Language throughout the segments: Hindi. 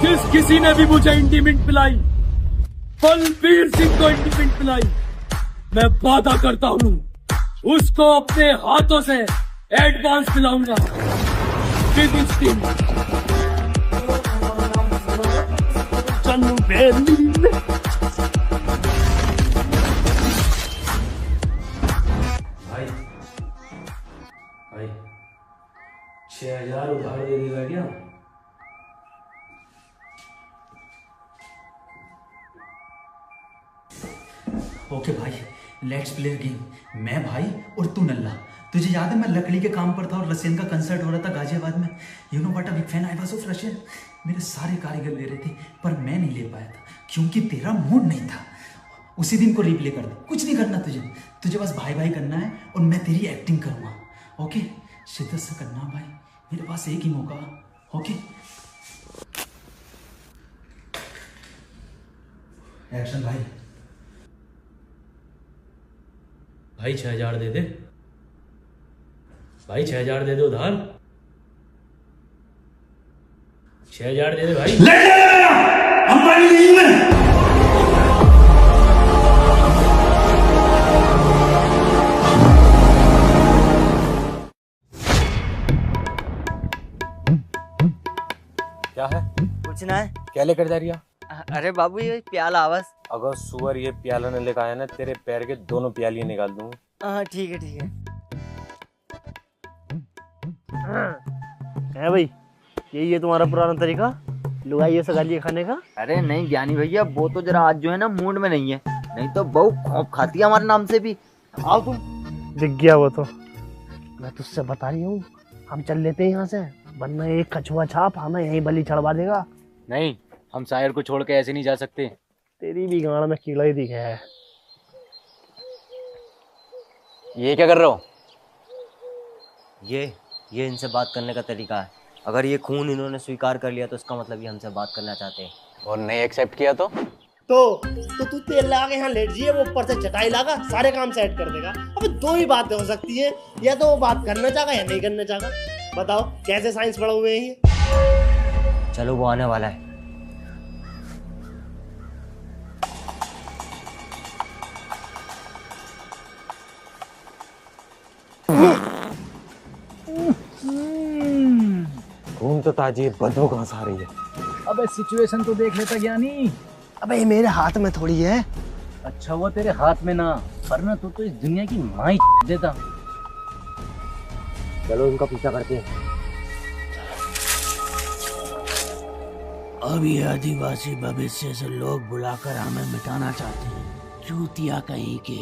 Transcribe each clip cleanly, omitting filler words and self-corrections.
जिस किसी ने भी मुझे इंटीमेंट पिलाई, बलबीर सिंह को इंटीमेंट पिलाई, मैं वादा करता हूँ उसको अपने हाथों से एडवांस पिलाऊंगा। चलू बेली भाई 6,000 उधार दे देगा क्या? ओके भाई, लेट्स प्ले गेम। मैं भाई और तू नल्ला। तुझे याद है मैं लकड़ी के काम पर था और रशियन का कंसर्ट हो रहा था गाजियाबाद में। You know what a big fan I was of Russian. मेरे सारे कारीगर ले रहे थे पर मैं नहीं ले पाया था क्योंकि तेरा मूड नहीं था। उसी दिन को रिप्ले कर दे, कुछ नहीं करना तुझे बस भाई भाई करना है और मैं तेरी एक्टिंग करूँगा। ओके, शिद्दत से करना भाई, मेरे पास एक ही मौका। ओके, एक्शन भाई। भाई 6,000 दे दे भाई, 6,000 दे दे उधार। 6,000 दे दे भाई। हमारी नहीं में क्या है? कुछ ना है। क्या लेकर जा रही है? अरे बाबू ये प्याला आवाज। अगर सुअर ये प्याला न लेकर आया ना, तेरे पैर के दोनों प्यालियां निकाल दूंगा। हाँ ठीक है ठीक है भाई, यही है तुम्हारा पुराना तरीका लुगाइयों से गालियाँ खाने का? अरे नहीं ज्ञानी भैया, वो तो जरा आज जो है ना मूड में नहीं है, नहीं तो बहू खौफ खाती है हमारे नाम से भी। आओ तुम। दिख गया वो तो, मैं तुझसे बता रही हूँ, हम चल लेते हैं यहाँ से, वरना एक कछुआ छाप हमें यहीं बलि चढ़वा देगा। नहीं, हम शायर को छोड़ के ऐसे नहीं जा सकते। तेरी भी गाड़ में कीड़ा ही दिखे है। ये क्या कर रहे हो? ये इनसे बात करने का तरीका है। अगर ये खून इन्होंने स्वीकार कर लिया तो इसका मतलब ये हमसे बात करना चाहते हैं। और नहीं एक्सेप्ट किया तो तू तेल लगा के यहाँ लेट जाइए, वो ऊपर से चटाई लगा सारे काम सेट कर देगा। अबे दो ही बातें हो सकती है, या तो वो बात करना चाहेगा या नहीं करना चाहेगा। बताओ कैसे साइंस पढ़े हुए हैं ये? चलो वो आने वाला है। खून तो ताजी, बदबू कहाँ से आ रही है? अबे सिचुएशन तो देख लेता ज्ञानी। अबे ये मेरे हाथ में थोड़ी है। अच्छा वो तेरे हाथ में ना, वरना तो इस दुनिया की माँ ही देता। चलो इनका पीछा करते हैं। अब ये आदिवासी भविष्य से लोग बुलाकर हमें मिटाना चाहते हैं, चूतिया कहीं के।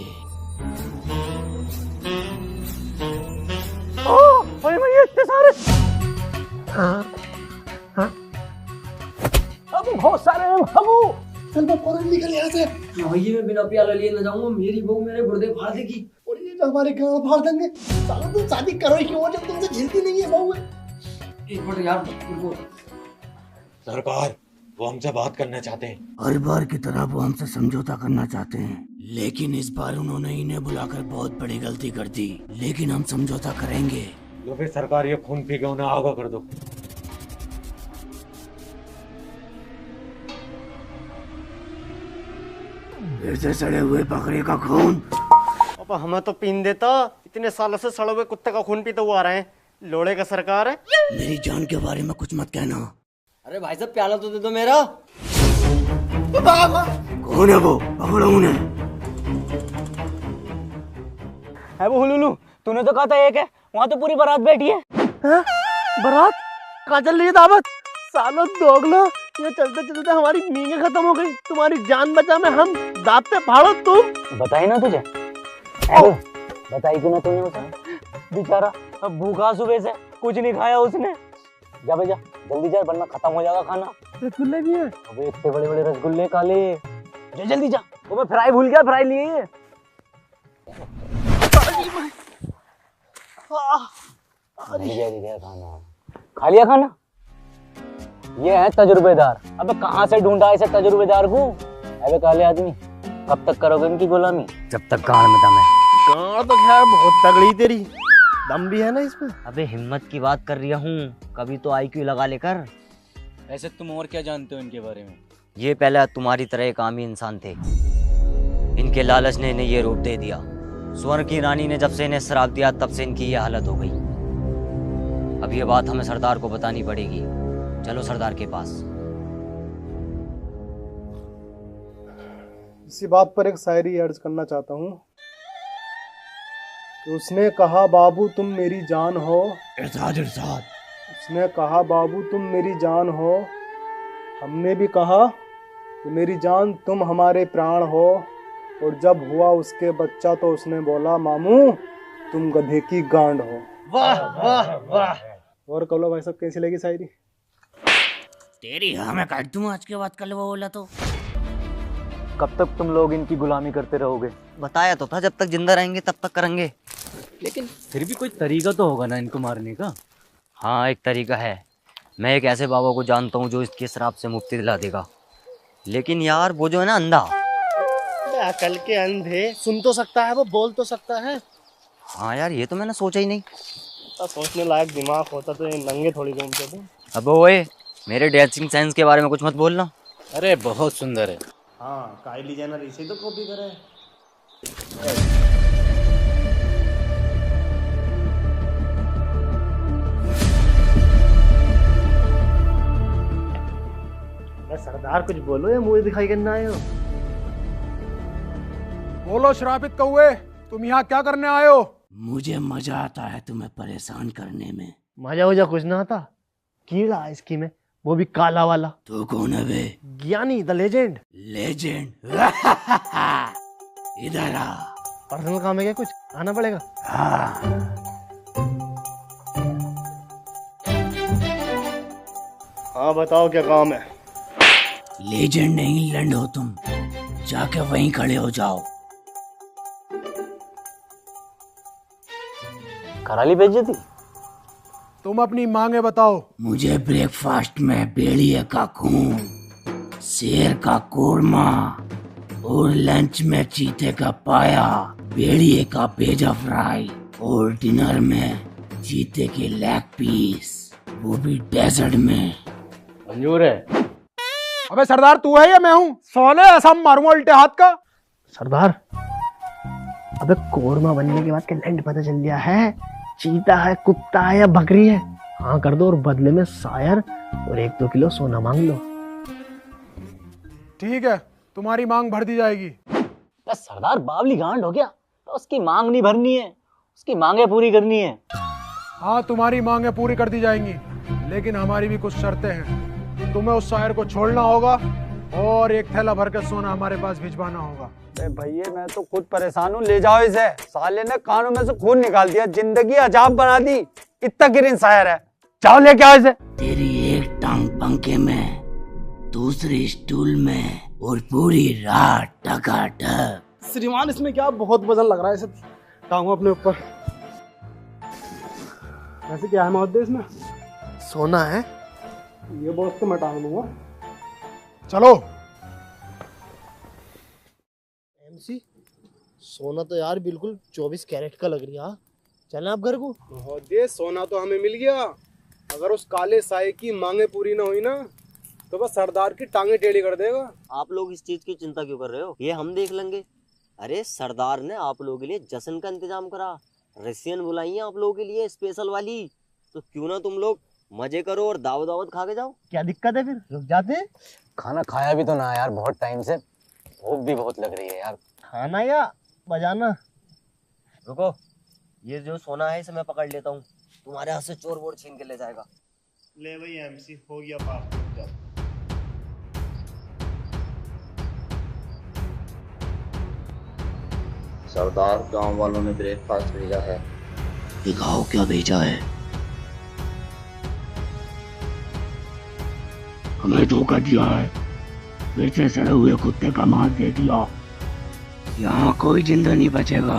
इतने सारे अब बहुत सारे हैं बाबू। चल मैं फौरन निकल यहाँ से। भैया मैं बिना प्याला लिए न जाऊंगा, मेरी बहू मेरे गुर्दे फाड़ देगी और ये तो हमारे गाँव फाड़ देंगे। सालों तुम शादी करो ही क्यों जब तुमसे झेलती नहीं है बहू। एक मिनट यार, रुको। सरकार, वो हमसे बात करना चाहते हैं। हर बार की तरह वो हमसे समझौता करना चाहते हैं, लेकिन इस बार उन्होंने इन्हें बुलाकर बहुत बड़ी गलती कर दी। लेकिन हम समझौता करेंगे। तो फिर सरकार ये खून पी के उन्हें आगा कर दो। ऐसे सड़े हुए बकरे का खून। अब हमें तो पीन देता, इतने सालों से सड़े हुए कुत्ते का खून पीते हुए आ रहे हैं। लोड़े का सरकार है। मेरी जान के बारे में कुछ मत कहना। अरे भाई साहब प्याला तो दे दो मेरा। कौन है वो? पकड़ो उन्हें। है वो हुलुलु, तूने तो कहा था एक है, वहाँ तो पूरी बारात बैठी है। बारात कहाँ चल रही है? दावत। सालों दोगलो, ये चलते चलते हमारी मींगे खत्म हो गई। तुम्हारी जान बचा में हम दांत पे फाड़ो तुम। बताई ना तुझे, बताई क्यों ना तूने उसे? बेचारा अब भूखा सुबह से, कुछ नहीं खाया उसने। जा भैया जल्दी जा, वरना खत्म हो जाएगा खाना। रसगुल्ले भी है? अबे इतने बड़े बड़े रसगुल्ले काले। जा जल्दी जा। तो मैं फ्राई भूल गया, फ्राई लिए। खाना खा लिया खाना? ये है तजुर्बेदार। अबे कहाँ से ढूंढा इसे तजुर्बेदार को? अबे काले आदमी, कब तक करोगे इनकी गुलामी? जब तक गाड़ में दम है। गाड़ तो खैर बहुत तगड़ी तेरी, दम भी है ना इसमें। अबे हिम्मत की बात कर रहा हूँ, कभी तो आईक्यू लगा लेकर। ऐसे तुम और क्या जानते हो इनके बारे में? ये पहले तुम्हारी तरह एक आम इंसान थे। इनके लालच ने इन्हें ये रूप दे दिया। स्वर्ण की रानी ने जब से इन्हें श्राप दिया तब से इनकी ये हालत हो गई। अब ये बात हमें सरदार को बतानी पड़ेगी। चलो सरदार के पास। इसी बात पर एक शायरी अर्ज करना चाहता हूँ कि उसने कहा बाबू तुम मेरी जान हो। इरशाद इरशाद। उसने कहा बाबू तुम मेरी जान हो, हमने भी कहा कि मेरी जान तुम हमारे प्राण हो। और जब हुआ उसके बच्चा तो उसने बोला मामू तुम गधे की गांड हो। वाह वाह वाह। और कलो भाई साहब कैसी लगी शायरी? तेरी हाँ मैं काट दूँ आज के बाद कल वो बोला तो। कब तक तुम लोग इनकी गुलामी करते रहोगे? बताया तो था जब तक जिंदा रहेंगे तब तक करेंगे। लेकिन फिर भी कोई तरीका तो होगा ना इनको मारने का? हाँ एक तरीका है। मैं एक ऐसे बाबा को जानता हूँ जो इसके श्राप से मुक्ति दिला देगा। लेकिन यार वो जो है ना अंधा। अकल के अंधे, सुन तो सकता है वो, बोल तो सकता है। हाँ यार ये तो मैंने सोचा ही नहीं। तो सोचने लायक दिमाग होता तो ये नंगे थोड़ी घूमते थे। अब ओए मेरे ड्रेसिंग सेंस के बारे में कुछ मत बोलना। अरे बहुत सुंदर है। हाँ काइली जेनर इसे तो कॉपी करे। सरदार कुछ बोलो या मुझे दिखाई करना आए हो? बोलो श्रापित कौए, तुम यहाँ क्या करने आए हो? मुझे मजा आता है तुम्हें परेशान करने में। मजा वजा कुछ ना आता। कीड़ा है इसकी में, वो भी काला वाला। तू कौन है बे? ज्ञानी द लेजेंड। लेजेंड? इधर आ। पर्सनल काम है क्या कुछ? आना पड़ेगा। हाँ बताओ क्या काम है? लेजेंड नहीं लंड हो तुम, जाके वहीं खड़े हो जाओ। कराली बेइज्जती? तुम अपनी मांगे बताओ। मुझे ब्रेकफास्ट में भेड़िए का खून, शेर का कोरमा और लंच में चीते का पाया, भेड़िए का भेजा फ्राई और डिनर में चीते के लेग पीस, वो भी डेजर्ट में। मंजूर है। अबे सरदार तू है या मैं हूँ? सोने ऐसा मारूंगा उल्टे हाथ का। सरदार अबे कोरमा बनने के बाद क्या लैंड पता चल गया है? चीता है, कुत्ता है या बकरी है? हाँ कर दो और बदले में शायर और 1-2 किलो सोना मांग लो। ठीक है तुम्हारी मांग भर दी जाएगी। बस सरदार बावली गांड हो गया तो उसकी मांग नहीं भरनी है, उसकी मांगे पूरी करनी है। हाँ तुम्हारी मांगे पूरी कर दी जाएंगी, लेकिन हमारी भी कुछ शर्तें हैं। तुम्हें उस शायर को छोड़ना होगा और एक थैला भर के सोना हमारे पास भिजवाना होगा। भैया मैं तो खुद परेशान हूँ, ले जाओ इसे। साले ने कानों में से खून निकाल दिया, जिंदगी अजाब बना दी। इतना गिरिन शायर है, जाओ लेके आओ इसे। तेरी एक टांग पंखे में, दूसरी स्टूल में और पूरी रात टकाटक। श्रीमान इसमें क्या बहुत वजन लग रहा है, इसे टांगो अपने ऊपर। वैसे क्या है महोदय इसमें? सोना है। ये बॉक्स तो मैं टांग लूंगा। चलो। एमसी सोना तो यार बिल्कुल 24 कैरेट का लग रही है। चलें आप घर को? महोदय सोना तो हमें मिल गया, अगर उस काले साए की मांगे पूरी ना हुई ना तो बस सरदार की टांगे टेढ़ी कर देगा। आप लोग इस चीज की चिंता क्यों कर रहे हो? ये हम देख लेंगे। अरे सरदार ने आप लोगों के लिए जश्न का इंतजाम करा, रसियन बुलाई है आप लोगों के लिए स्पेशल वाली। तो क्यों ना तुम लोग मजे करो और दावत दावत खा के जाओ। क्या दिक्कत है फिर? रुक जाते हैं। खाना खाया भी तो ना यार, बहुत टाइम से, भूख भी बहुत लग रही है यार। खाना या बजाना? रुको, ये जो सोना है इसे मैं पकड़ लेता हूँ, तुम्हारे हाथ से चोर वोर छीन के ले जाएगा। ले भाई एमसी हो गया पाप। सरदार गांव वालों ने ब्रेकफास्ट भेजा है। दिखाओ क्या भेजा है। हमें धोखा दिया है, फिर से सड़े हुए कुत्ते का मांस दे दिया। यहाँ कोई जिंदा नहीं बचेगा।